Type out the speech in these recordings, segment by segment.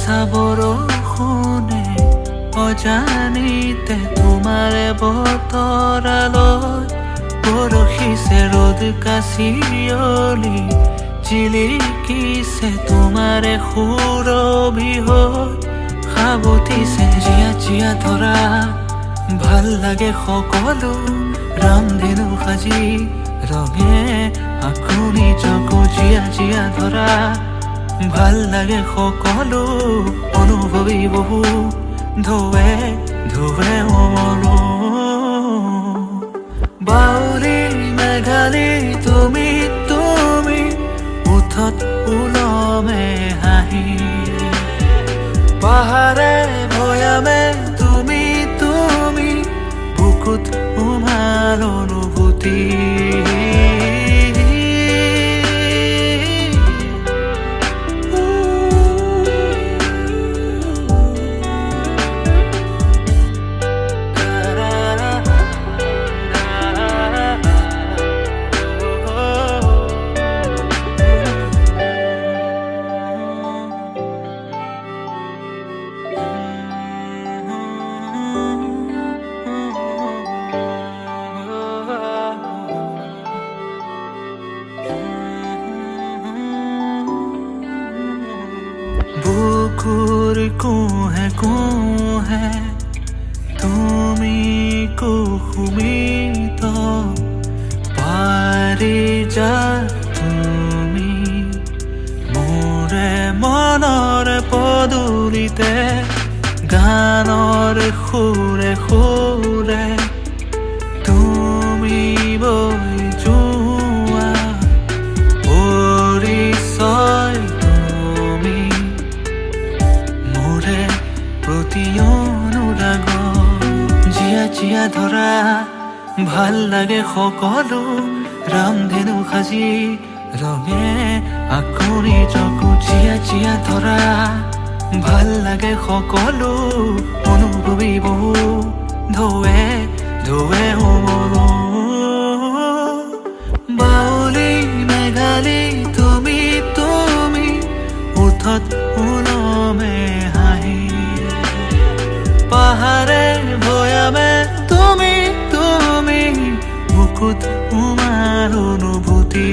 ঝাপছা বৰষুণে অজানিতে তোমাৰে বতৰালৈ বৰষিছে ৰ'দ কাচিয়লি জিলিকিছে তোমাৰে সুৰভি হৈ সাৱটিছে জীয়া জীয়া ধৰা ভাল লাগে সকলো ৰামধেনু সাজি ৰঙে আকৌ নিজকো জীয়া জীয়া ধৰা ভাল লাগে সকলো অনুভৱী বহু ঢৌৱে ঢৌৱে মনো বাউলী মেঘালী তুমি তুমি উঠত ওলমে হাঁহি পাহাৰে ভৈয়ামে তুমি তুমি বুকুত উমাৰ অনুভূতি বুকুৰ কুহে তুমি কুসুমিত পাৰি যা তুমি মোৰে মনৰ পদূলিতে গানৰ সুৰে সুৰে তুমি বৈ যোৱা পৰিচয় তুমি মোৰে প্ৰতি অনুৰাগ জীয়া জীয়া ধৰা ভাল লাগে সকলো ৰামধেনু সাজি ৰঙে আকৌ নিজকো জীয়া জীয়া ধৰা ভাল লাগে সকলো অনুভৱী বহু ঢৌৱে ঢৌৱে মনো বাউলী মেঘালী তুমি তুমি উঠত ওলমে হাঁহি পাহাৰে ভৈয়ামে তুমি তুমি বুকুত উমাৰ অনুভূতি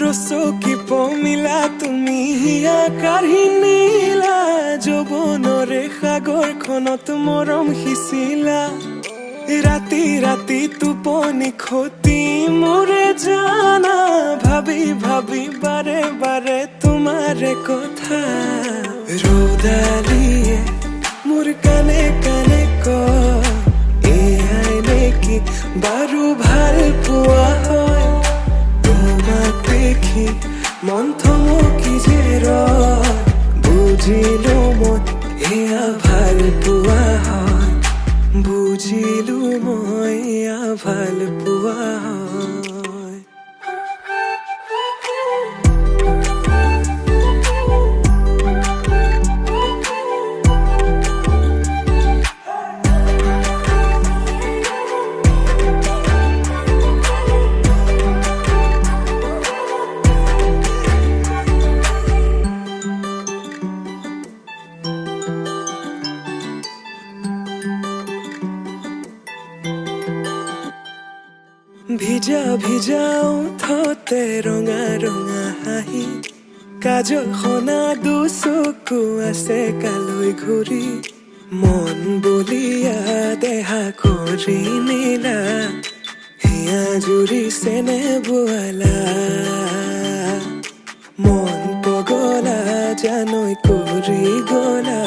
ৰচকি পমিলা তুমি কাঢ়ি নিলা যৌৱনৰে সাগৰখনত মৰম সিঁচিলা ৰাতি ৰাতি টোপনি খতি মোৰে জানা ভাবি ভাবি বাৰে বাৰে তোমাৰে কথা ৰৌদালিয়ে মোৰ কানে কানে কয় এয়াই নেকি বাৰু ভাল পোৱা হয় তোমাক দেখি মন থমকি যে ৰয় বুজিলো মই এয়া ভাল পোৱা হয় বুজিলো মই এয়া ভাল পোৱা হয় ভিজা ভিজা উঠতে ৰঙা ৰঙা হাঁহি কাজল সনা দুচকু আছে কালৈ ঘূৰি মন বলিয়া দেহা কৰি নিলা হিয়া জুৰিছেনে বোৱালা মন পগলা জানৈ কৰি গলা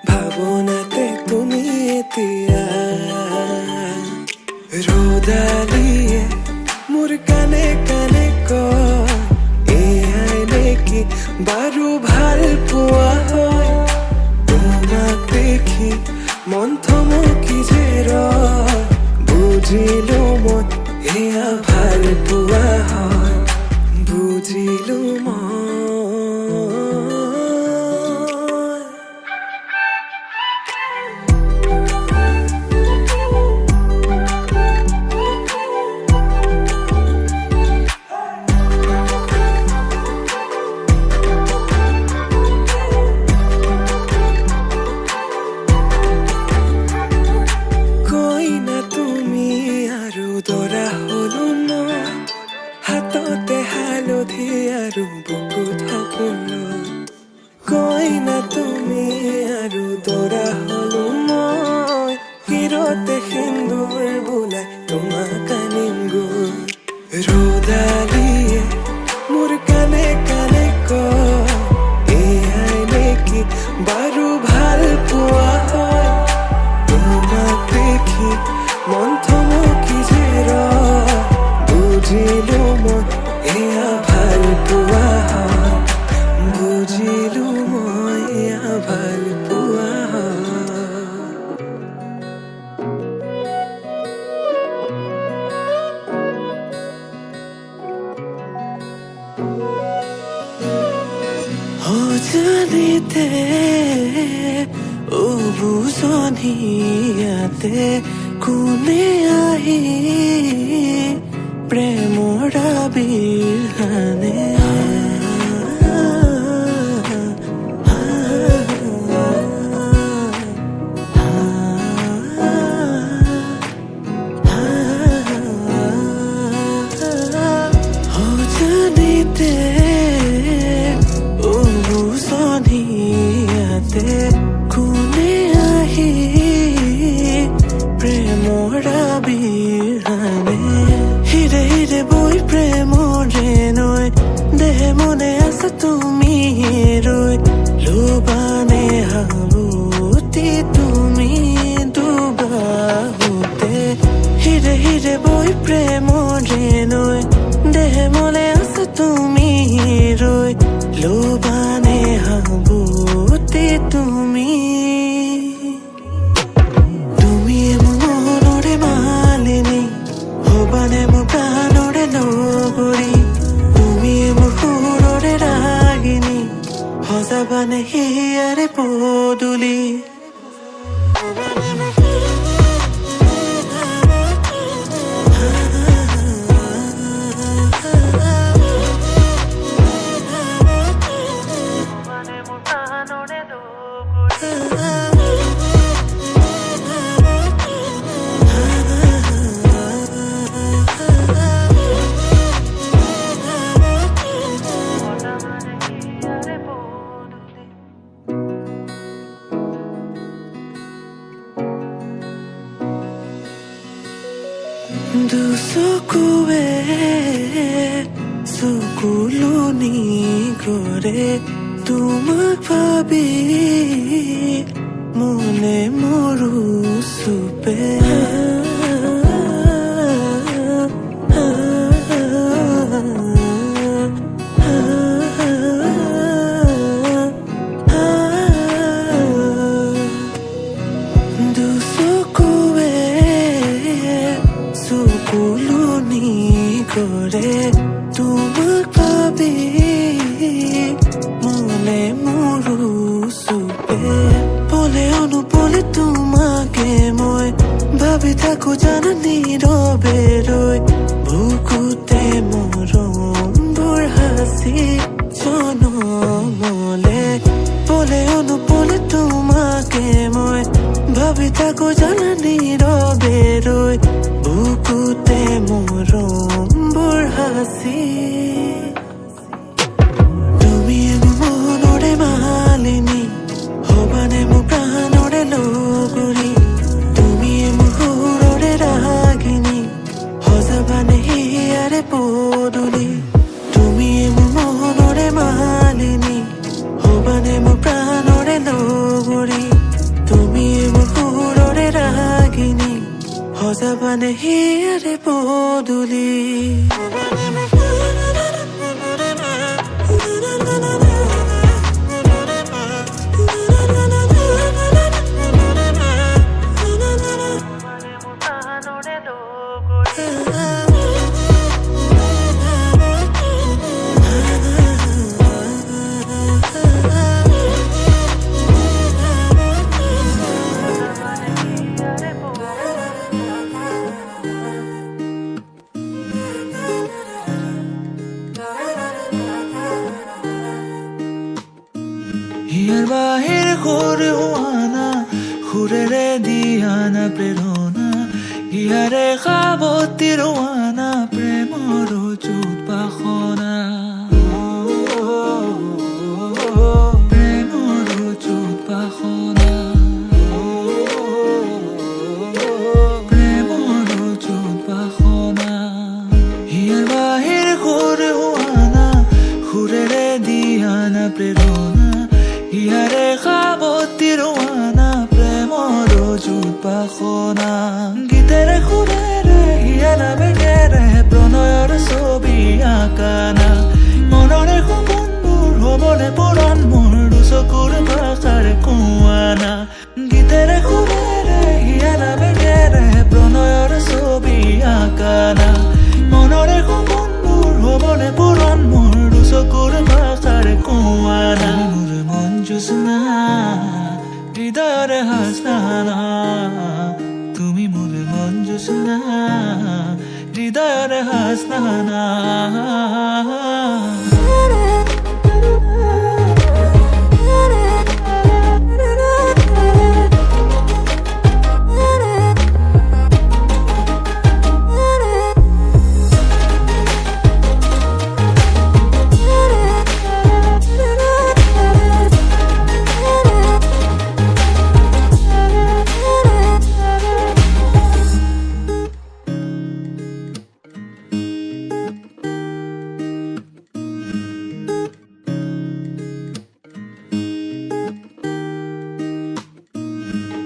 ভাৱনাতে তুমি এতিয়া ৰ'দালিয়ে মোৰ কানে কানে কয় এয়াই নেকি বাৰু ভাল পোৱা হয় তোমাক দেখি মন থমকি যে ৰয় বুজিলো মই এয়া ভাল পোৱা হয় বুজিলো মই দৰা হলো মই হাততে হালধি আৰু বুকুত সপোন কৈ না তুমি আৰু দৰা হলো মই হিৰতে সিন্দুৰ বোলাই তোমাক আনিম গৈ ৰ'দালিয়ে মোৰ কানে কানে কয় এয়াই নেকি বাৰু ভাল পোৱা হয় তোমাক দেখি মন থমকি যে ৰয় বুজিলো মই এয়া ভাল পোৱা হয় বুজিলো মই এয়া ভাল পোৱা হয় জানিতে বুজনিয়াতে কোনে আহি প্ৰেমৰ আবিৰ্ভানে জানিতে বুজনিয়াতে কোনে আহি প্ৰেমৰ আবিৰ্ভানে হিৰে হিৰে বৈ প্ৰেমৰে নৈ দেহে মনে আছা তুমি ৰৈ লোবানে হাবুতি তুমি দুবাহুতে হিৰে হিৰে বৈ প্ৰেমৰে নৈ দেহে মনে আছা তুমি ৰৈ লোবানে হাবুতি তুমি হবানে মোৰ প্ৰাণৰে লগৰী তুমি মোৰ সুৰৰে ৰাগিনী সজাবানে হিয়াৰে পদূলি দুচকুৱে চকুলনি কৰে তোমাক ভাবি মনে মৰু চুপে চকুলনি কৰে তোমাক ভাবি মনে মৰু চুপে পলে অনুপলে তোমাকে মই ভাবি থাকো জানা নীৰৱে ৰৈ বুকুতে মৰমবোৰ হাসি জনমলে পলে অনুপলে তোমাকে মই ভাবি থাকো জানা নীৰৱে ৰৈ বুকুতে মৰমবোৰ হাসি তুমি মোৰ মনৰে মালিনী হবানে মোৰ প্ৰাণৰে কৰি তুমি মোৰ সুৰৰে ৰাগিনী সজাবানে হিয়াৰে পদূলি হিয়াৰ বাহিৰ সুৰ হোৱানা সুৰেৰে দিয়ানা প্ৰেৰণা হিয়াৰে সাৱতী ৰোৱানা প্ৰেমৰ যুত বাসনা প্ৰেমৰ যুত বাসনা প্ৰেমৰ যুত বাসনা হিয়াৰ বাহিৰ সুৰ হোৱানা সুৰেৰে দিয়ানা প্ৰেৰণা হিয়াৰে সাৱতী ৰোৱানা প্ৰেমৰ যুত বাসনা গীতেৰে সুৰেৰে হিয়াৰা বেগেৰে প্ৰণয়ৰ ছবি আঁকানা মনৰে সপোনবোৰ হ'বলে পূৰণ মোৰ দুচকুৰ ভাষাৰে কোৱানা গীতেৰে সুৰেৰে হিয়াৰা বেগেৰে প্ৰণয়ৰ ছবি আঁকানা মনৰে সপোনবোৰ হ'বলে পূৰণ মোৰ দুচকুৰ ভাষাৰে কোৱানা জোৎস্না হৃদয়ৰে হাসনা তুমি মোৰ মন জোৎস্না হৃদয়ৰে হাসনা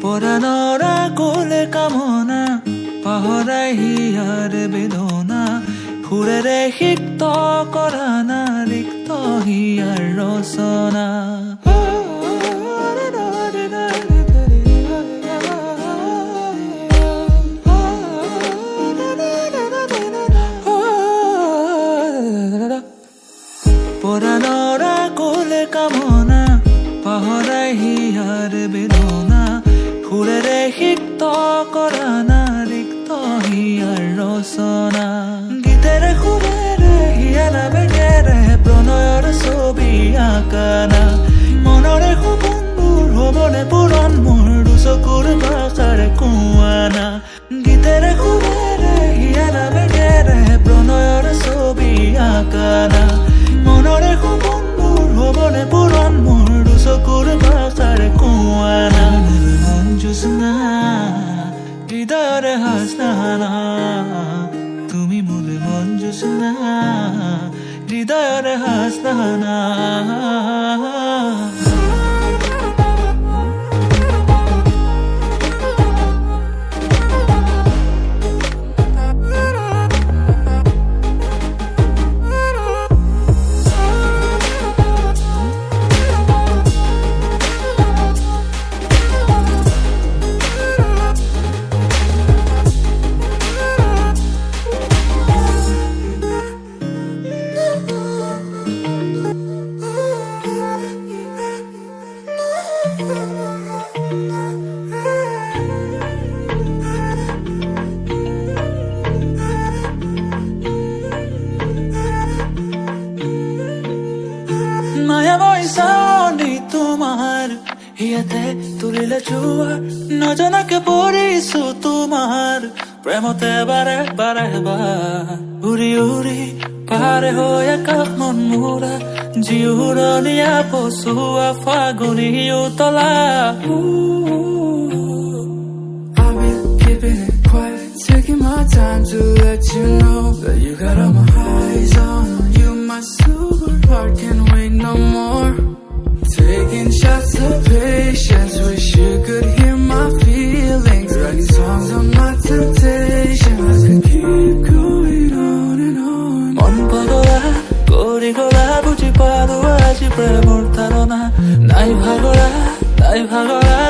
পৰাণৰা কোলে কামনা পাহৰাই হিয়াৰে বেদনা সুৰেৰে সিক্ত কৰানা ৰিক্ত হিয়াৰ ৰচনা পৰাণৰা কোলে কামনা পাহৰাই হিয়াৰে বেদনা সুৰেৰে সিক্ত কৰানা ৰিক্ত হিয়াৰ ৰচনা গীতেৰে সুৰেৰে হিয়াৰা বেগেৰে প্ৰণয়ৰ ছবি আঁকানা মনৰে সপোনবোৰ হ'বলে পূৰণ মোৰ দুচকুৰ ভাষাৰে কোৱানা গীতেৰে সুৰেৰে হিয়াৰা বেগেৰে প্ৰণয়ৰ ছবি আঁকানা মনৰে সপোনবোৰ হ'বলে পূৰণ মোৰ দুচকুৰ ভাষাৰে কোৱানা জোৎস্না হৃদয়ৰে হাসনা তুমি মোৰ মন জোৎস্না হৃদয়ৰে হাসনা মায়াময় চাৱনি তোমাৰ হিয়াতে তুলিলে জোৱাৰ নজনাকে পৰিছো তোমাৰ প্ৰেমতে বাৰে বাৰে বাৰ উৰি উৰি পাৰে হৈ আকাশ মন মোৰা জিউৰণীয়া পচুৱা ফাগুনী উতলা I've been keeping it quiet, taking my time to let you know that you got all my eyes on you. My super heart can't wait no more. Taking shots of patience. Wish you could hear my feelings. Writing songs on my temptation. I could keep going on and on. মন পাগলা করি গলা বুঝি পালো আজি প্রেমর ধারণা নাই ভাগরা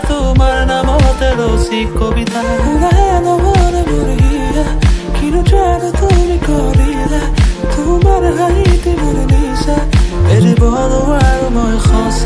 তোমার নামতে রসি কবিতা মনে মরিয়া কিনো জানো তুমি করিলা তোমার হাইতে মনে নিশা এৰি বলো আৰু মই খস